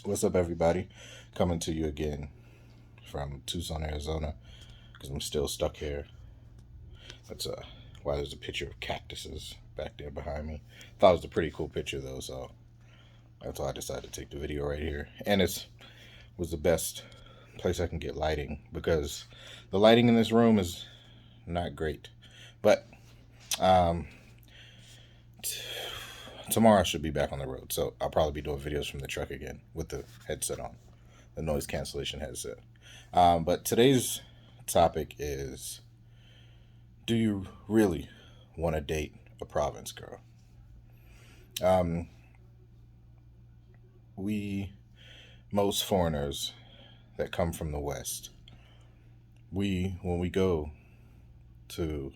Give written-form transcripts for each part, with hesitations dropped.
What's up, everybody? Coming to you again from Tucson, Arizona, because I'm still stuck here. That's why there's a picture of cactuses back there behind me. Thought it was a pretty cool picture though, so that's why I decided to take the video right here. And it was the best place I can get lighting because the lighting in this room is not great. But um, tomorrow I should be back on the road, so I'll probably be doing videos from the truck again with the headset on, the noise cancellation headset. But today's topic is: do you really want to date a province girl? Um, we, most foreigners that come from the West, when we go to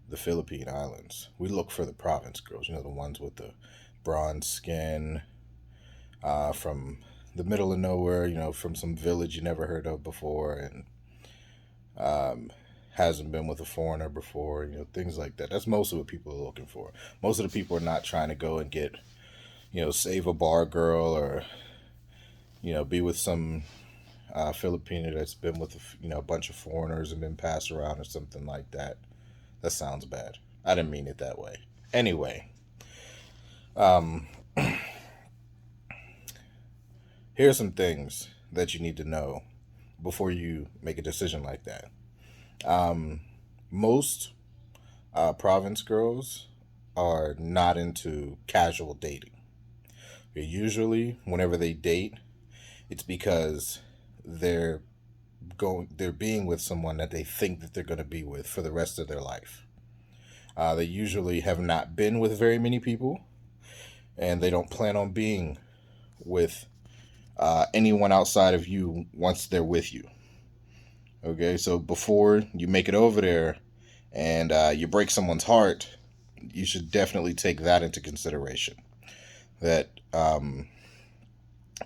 the Philippine Islands, we look for the province girls, the ones with the bronze skin, from the middle of nowhere, from some village you never heard of before, and um, hasn't been with a foreigner before, things like that. That's mostly what people are looking for. Most of the people are not trying to go and get, save a bar girl or, be with some Filipino that's been with, a bunch of foreigners and been passed around or something like that. That sounds bad. I didn't mean it that way. Anyway, um, here are some things that you need to know before you make a decision like that. Um, most province girls are not into casual dating. Usually, whenever they date, it's because they're they're being with someone that they think that they're going to be with for the rest of their life. They usually have not been with very many people, and they don't plan on being with anyone outside of you once they're with you. Okay, so before you make it over there and you break someone's heart, you should definitely take that into consideration. That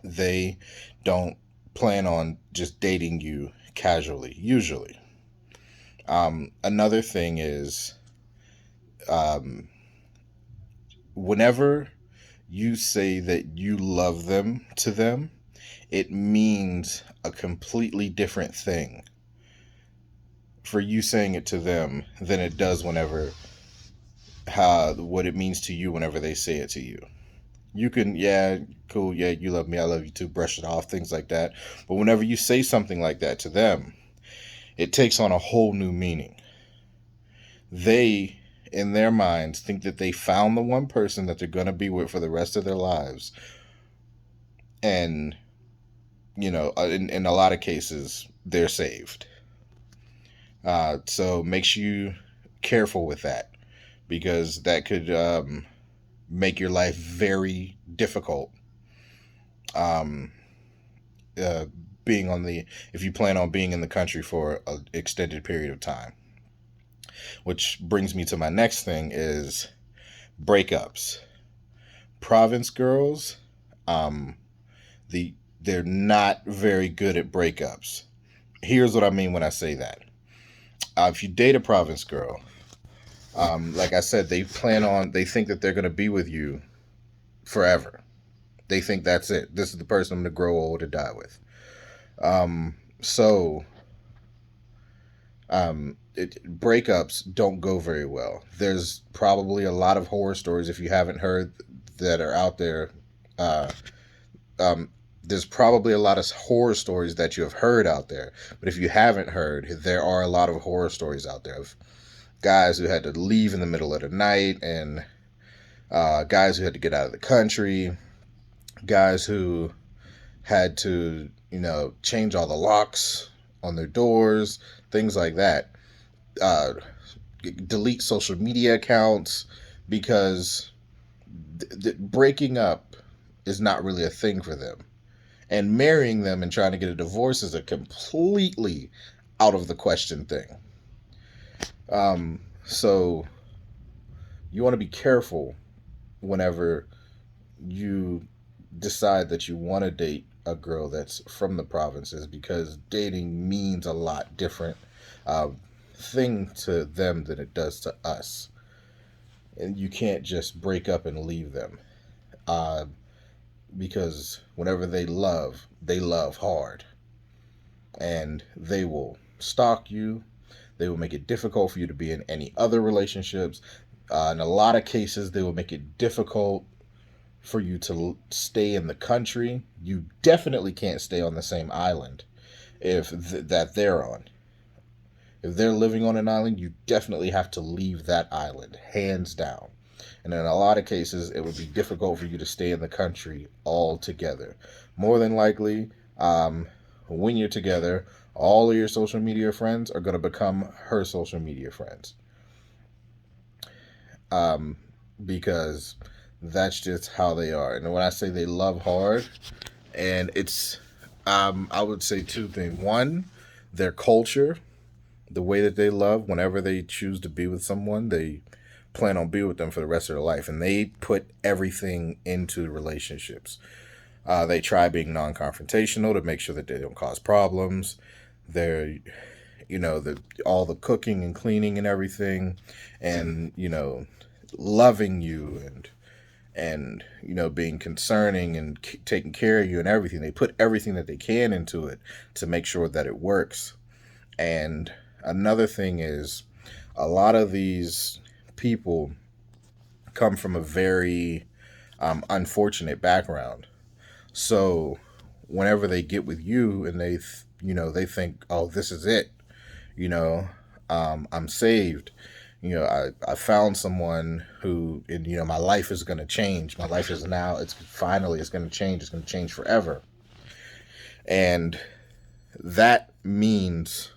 they don't plan on just dating you casually, usually. Another thing is, um, whenever you say that you love them to them, it means a completely different thing for you saying it to them than it does whenever what it means to you whenever they say it to you. You can, yeah, cool, yeah, you love me, I love you too, brush it off, things like that. But whenever you say something like that to them, it takes on a whole new meaning. They, in their minds, think that they found the one person that they're going to be with for the rest of their lives. And, in a lot of cases, they're saved. So make you careful with that because that could make your life very difficult. Um, uh, being on the if you plan on being in the country for an extended period of time. Which brings me to my next thing is breakups. Province girls, um, they're not very good at breakups. Here's what I mean when I say that. If you date a province girl, like I said, they think that they're going to be with you forever. They think that's it. This is the person I'm going to grow old and die with. So breakups don't go very well. There's probably a lot of horror stories if you haven't heard that are out there. Uh, um, there's probably a lot of horror stories that you have heard out there, but if you haven't heard, there are a lot of horror stories out there of guys who had to leave in the middle of the night, and guys who had to get out of the country, guys who had to, change all the locks on their doors, things like that. Uh, Delete social media accounts because breaking up is not really a thing for them. And marrying them and trying to get a divorce is a completely out of the question thing. So you want to be careful whenever you decide that you want to date a girl that's from the provinces because dating means a lot different uh, thing to them than it does to us. And you can't just break up and leave them. Uh, because whenever they love hard, and they will stalk you. They will make it difficult for you to be in any other relationships. In a lot of cases, they will make it difficult for you to stay in the country. You definitely can't stay on the same island if that they're on. If they're living on an island, you definitely have to leave that island, hands down. And in a lot of cases, it would be difficult for you to stay in the country altogether. More than likely, when you're together, all of your social media friends are going to become her social media friends. Um, because that's just how they are. And when I say they love hard, and it's, I would say two things. One, their culture, the way that they love, whenever they choose to be with someone, they plan on being with them for the rest of their life. And they put everything into relationships. They try being non-confrontational to make sure that they don't cause problems. They're, all the cooking and cleaning and everything, and loving you and being concerning and taking care of you and everything. They put everything that they can into it to make sure that it works. And another thing is, a lot of these people come from a very unfortunate background. So whenever they get with you and they think, oh, this is it, I'm saved. I found someone who, and, my life is going to change. My life is now, it's going to change. It's going to change forever. And that means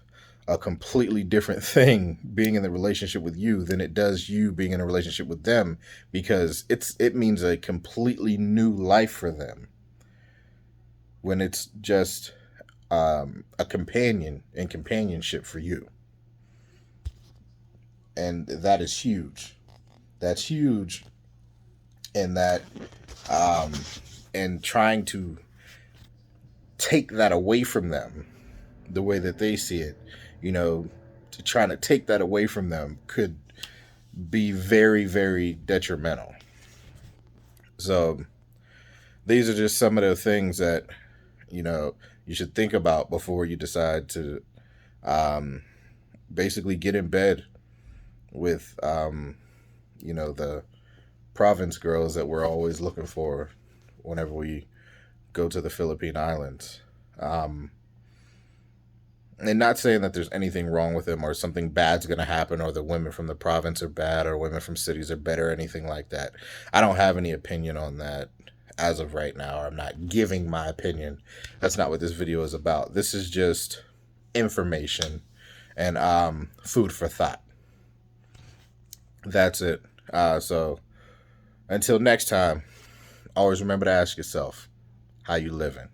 a completely different thing being in the relationship with you than it does you being in a relationship with them, because it means a completely new life for them when it's just a companion and companionship for you. And that is huge. That's huge. And that, and trying to take that away from them the way that they see it, to trying to take that away from them could be very, very detrimental. So these are just some of the things that, you should think about before you decide to basically get in bed with, the province girls that we're always looking for whenever we go to the Philippine Islands. And not saying that there's anything wrong with them or something bad's going to happen or the women from the province are bad or women from cities are better or anything like that. I don't have any opinion on that as of right now. I'm not giving my opinion. That's not what this video is about. This is just information and food for thought. That's it. So until next time, always remember to ask yourself, how you living?